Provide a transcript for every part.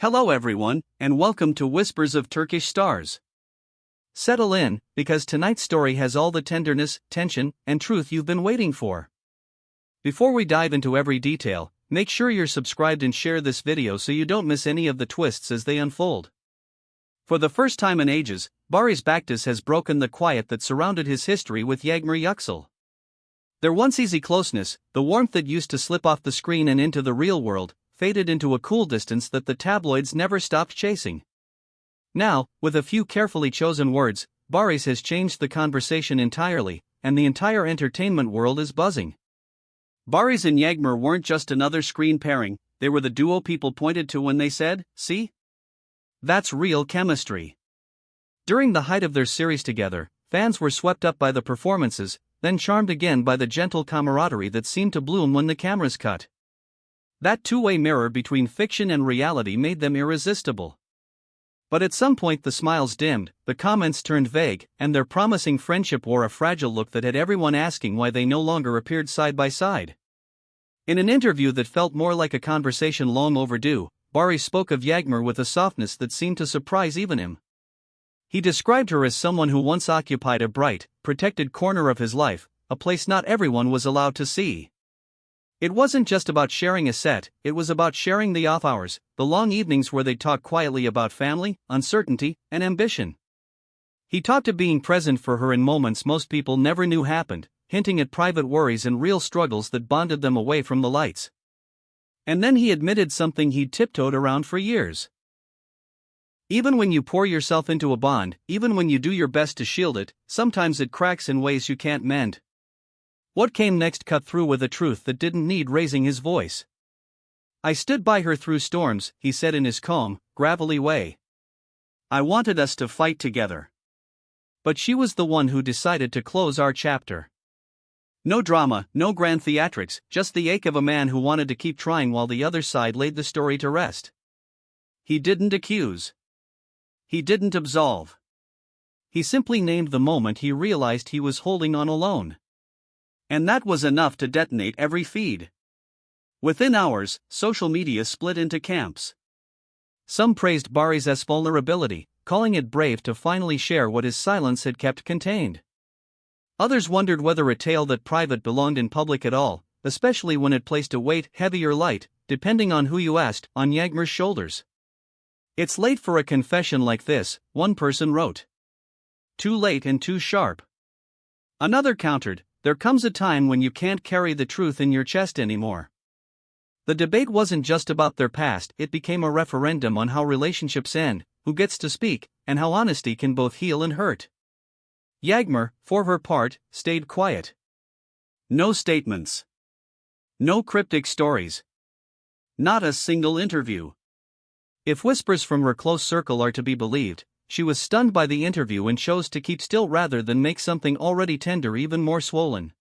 Hello everyone, and welcome to Whispers of Turkish Stars. Settle in, because tonight's story has all the tenderness, tension, and truth you've been waiting for. Before we dive into every detail, make sure you're subscribed and share this video so you don't miss any of the twists as they unfold. For the first time in ages, Baris has broken the quiet that surrounded his history with Yagmmer. Their once easy closeness, the warmth that used to slip off the screen and into the real world, faded into a cool distance that the tabloids never stopped chasing. Now, with a few carefully chosen words, Baris has changed the conversation entirely, and the entire entertainment world is buzzing. Baris and Yagmmer weren't just another screen pairing, they were the duo people pointed to when they said, "See? That's real chemistry." During the height of their series together, fans were swept up by the performances, then charmed again by the gentle camaraderie that seemed to bloom when the cameras cut. That two-way mirror between fiction and reality made them irresistible. But at some point the smiles dimmed, the comments turned vague, and their promising friendship wore a fragile look that had everyone asking why they no longer appeared side by side. In an interview that felt more like a conversation long overdue, Baris spoke of Yagmmer with a softness that seemed to surprise even him. He described her as someone who once occupied a bright, protected corner of his life, a place not everyone was allowed to see. It wasn't just about sharing a set, it was about sharing the off hours, the long evenings where they'd talk quietly about family, uncertainty, and ambition. He talked of being present for her in moments most people never knew happened, hinting at private worries and real struggles that bonded them away from the lights. And then he admitted something he'd tiptoed around for years. Even when you pour yourself into a bond, even when you do your best to shield it, sometimes it cracks in ways you can't mend. What came next cut through with a truth that didn't need raising his voice. "I stood by her through storms," he said in his calm, gravelly way. "I wanted us to fight together. But she was the one who decided to close our chapter." No drama, no grand theatrics, just the ache of a man who wanted to keep trying while the other side laid the story to rest. He didn't accuse. He didn't absolve. He simply named the moment he realized he was holding on alone. And that was enough to detonate every feed. Within hours, social media split into camps. Some praised Baris' vulnerability, calling it brave to finally share what his silence had kept contained. Others wondered whether a tale that private belonged in public at all, especially when it placed a weight, heavy or light, depending on who you asked, on Yagmmer's shoulders. "It's late for a confession like this," one person wrote. "Too late and too sharp." Another countered, "There comes a time when you can't carry the truth in your chest anymore." The debate wasn't just about their past, it became a referendum on how relationships end, who gets to speak, and how honesty can both heal and hurt. Yagmmer, for her part, stayed quiet. No statements. No cryptic stories. Not a single interview. If whispers from her close circle are to be believed, she was stunned by the interview and chose to keep still rather than make something already tender even more swollen.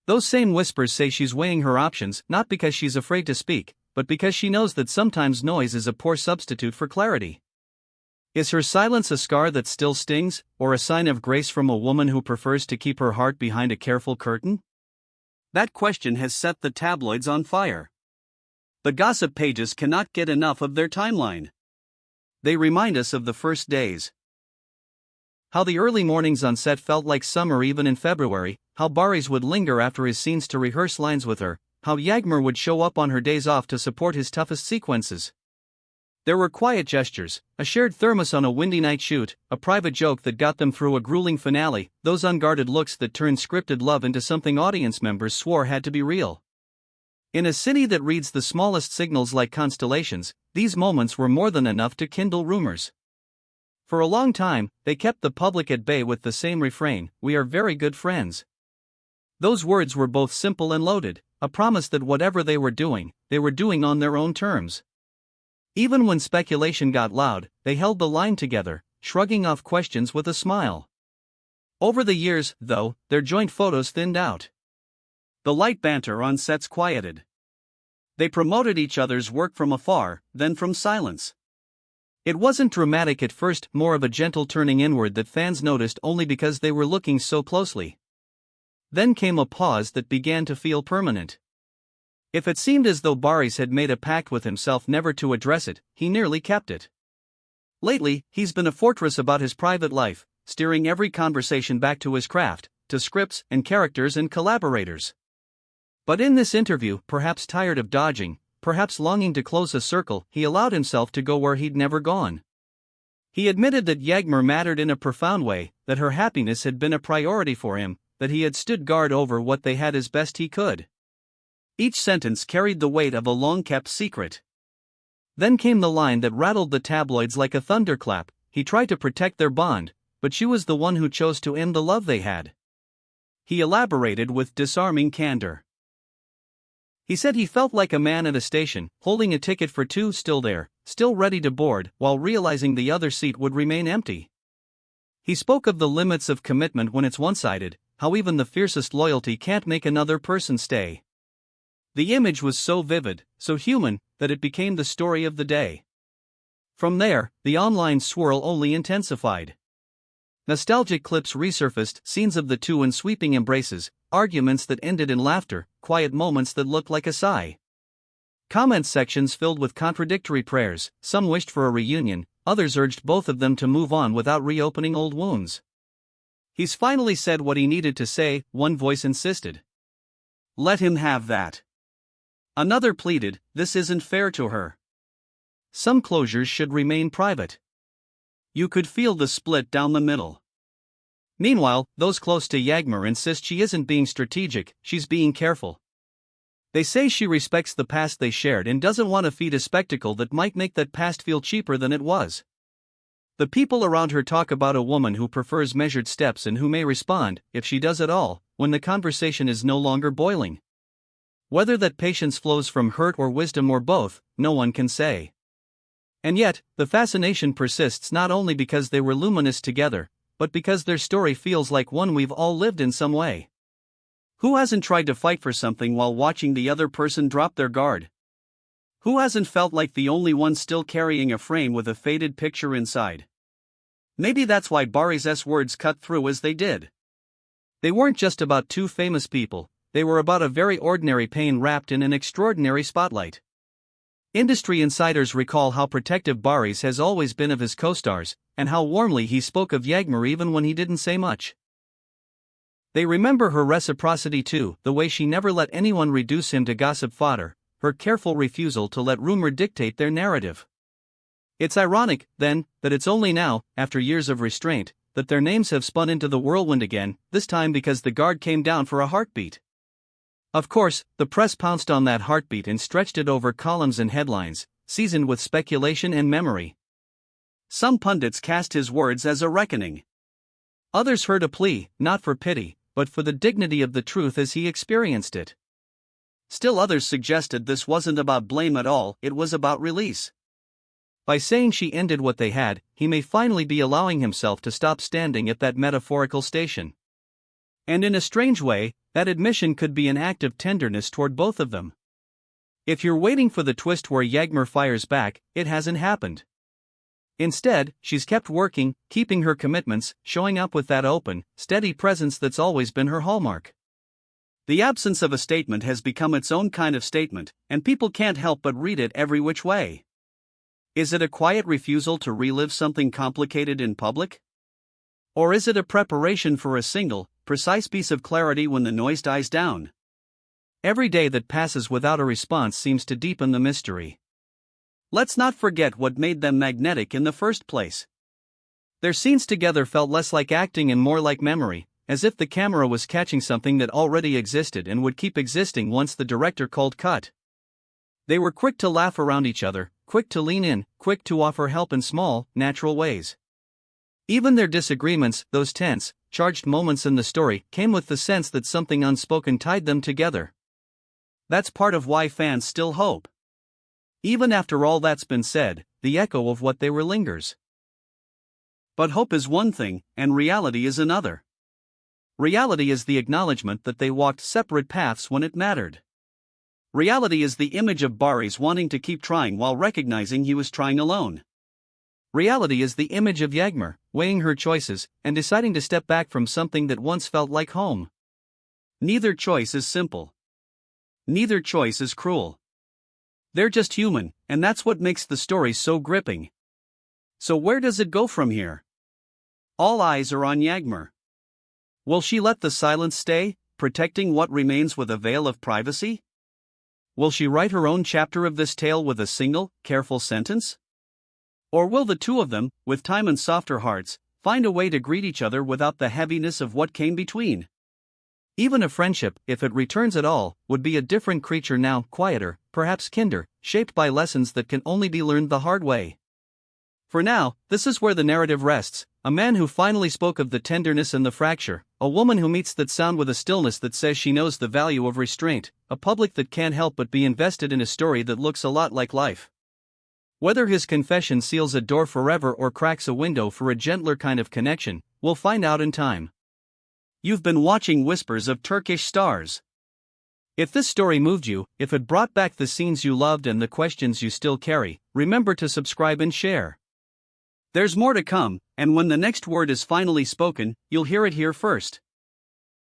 Those same whispers say she's weighing her options, not because she's afraid to speak, but because she knows that sometimes noise is a poor substitute for clarity. Is her silence a scar that still stings, or a sign of grace from a woman who prefers to keep her heart behind a careful curtain? That question has set the tabloids on fire. The gossip pages cannot get enough of their timeline. They remind us of the first days. How the early mornings on set felt like summer even in February, how Baris would linger after his scenes to rehearse lines with her, how Yagmmer would show up on her days off to support his toughest sequences. There were quiet gestures, a shared thermos on a windy night shoot, a private joke that got them through a grueling finale, those unguarded looks that turned scripted love into something audience members swore had to be real. In a city that reads the smallest signals like constellations, these moments were more than enough to kindle rumors. For a long time, they kept the public at bay with the same refrain, "We are very good friends." Those words were both simple and loaded, a promise that whatever they were doing on their own terms. Even when speculation got loud, they held the line together, shrugging off questions with a smile. Over the years, though, their joint photos thinned out. The light banter on sets quieted. They promoted each other's work from afar, then from silence. It wasn't dramatic at first, more of a gentle turning inward that fans noticed only because they were looking so closely. Then came a pause that began to feel permanent. If it seemed as though Baris had made a pact with himself never to address it, he nearly kept it. Lately, he's been a fortress about his private life, steering every conversation back to his craft, to scripts and characters and collaborators. But in this interview, perhaps tired of dodging, perhaps longing to close a circle, he allowed himself to go where he'd never gone. He admitted that Yagmmer mattered in a profound way, that her happiness had been a priority for him, that he had stood guard over what they had as best he could. Each sentence carried the weight of a long-kept secret. Then came the line that rattled the tabloids like a thunderclap. He tried to protect their bond, but she was the one who chose to end the love they had. He elaborated with disarming candor. He said he felt like a man at a station, holding a ticket for two, still there, still ready to board, while realizing the other seat would remain empty. He spoke of the limits of commitment when it's one-sided, how even the fiercest loyalty can't make another person stay. The image was so vivid, so human, that it became the story of the day. From there, the online swirl only intensified. Nostalgic clips resurfaced, scenes of the two in sweeping embraces, arguments that ended in laughter, quiet moments that looked like a sigh. Comment sections filled with contradictory prayers, some wished for a reunion, others urged both of them to move on without reopening old wounds. "He's finally said what he needed to say," one voice insisted. "Let him have that." Another pleaded, "This isn't fair to her. Some closures should remain private." You could feel the split down the middle. Meanwhile, those close to Yagmmer insist she isn't being strategic, she's being careful. They say she respects the past they shared and doesn't want to feed a spectacle that might make that past feel cheaper than it was. The people around her talk about a woman who prefers measured steps and who may respond, if she does at all, when the conversation is no longer boiling. Whether that patience flows from hurt or wisdom or both, no one can say. And yet, the fascination persists not only because they were luminous together, but because their story feels like one we've all lived in some way. Who hasn't tried to fight for something while watching the other person drop their guard? Who hasn't felt like the only one still carrying a frame with a faded picture inside? Maybe that's why Baris's words cut through as they did. They weren't just about two famous people, they were about a very ordinary pain wrapped in an extraordinary spotlight. Industry insiders recall how protective Baris has always been of his co-stars, and how warmly he spoke of Yagmmer even when he didn't say much. They remember her reciprocity too, the way she never let anyone reduce him to gossip fodder, her careful refusal to let rumor dictate their narrative. It's ironic, then, that it's only now, after years of restraint, that their names have spun into the whirlwind again, this time because the guard came down for a heartbeat. Of course, the press pounced on that heartbeat and stretched it over columns and headlines, seasoned with speculation and memory. Some pundits cast his words as a reckoning. Others heard a plea, not for pity, but for the dignity of the truth as he experienced it. Still others suggested this wasn't about blame at all, it was about release. By saying she ended what they had, he may finally be allowing himself to stop standing at that metaphorical station. And in a strange way, that admission could be an act of tenderness toward both of them. If you're waiting for the twist where Yagmmer fires back, it hasn't happened. Instead, she's kept working, keeping her commitments, showing up with that open, steady presence that's always been her hallmark. The absence of a statement has become its own kind of statement, and people can't help but read it every which way. Is it a quiet refusal to relive something complicated in public? Or is it a preparation for a single, precise piece of clarity when the noise dies down? Every day that passes without a response seems to deepen the mystery. Let's not forget what made them magnetic in the first place. Their scenes together felt less like acting and more like memory, as if the camera was catching something that already existed and would keep existing once the director called cut. They were quick to laugh around each other, quick to lean in, quick to offer help in small, natural ways. Even their disagreements, those tense, charged moments in the story, came with the sense that something unspoken tied them together. That's part of why fans still hope. Even after all that's been said, the echo of what they were lingers. But hope is one thing, and reality is another. Reality is the acknowledgement that they walked separate paths when it mattered. Reality is the image of Baris wanting to keep trying while recognizing he was trying alone. Reality is the image of Yagmmer, weighing her choices, and deciding to step back from something that once felt like home. Neither choice is simple. Neither choice is cruel. They're just human, and that's what makes the story so gripping. So where does it go from here? All eyes are on Yagmmer. Will she let the silence stay, protecting what remains with a veil of privacy? Will she write her own chapter of this tale with a single, careful sentence? Or will the two of them, with time and softer hearts, find a way to greet each other without the heaviness of what came between? Even a friendship, if it returns at all, would be a different creature now, quieter, perhaps kinder, shaped by lessons that can only be learned the hard way. For now, this is where the narrative rests: a man who finally spoke of the tenderness and the fracture, a woman who meets that sound with a stillness that says she knows the value of restraint, a public that can't help but be invested in a story that looks a lot like life. Whether his confession seals a door forever or cracks a window for a gentler kind of connection, we'll find out in time. You've been watching Whispers of Turkish Stars. If this story moved you, if it brought back the scenes you loved and the questions you still carry, remember to subscribe and share. There's more to come, and when the next word is finally spoken, you'll hear it here first.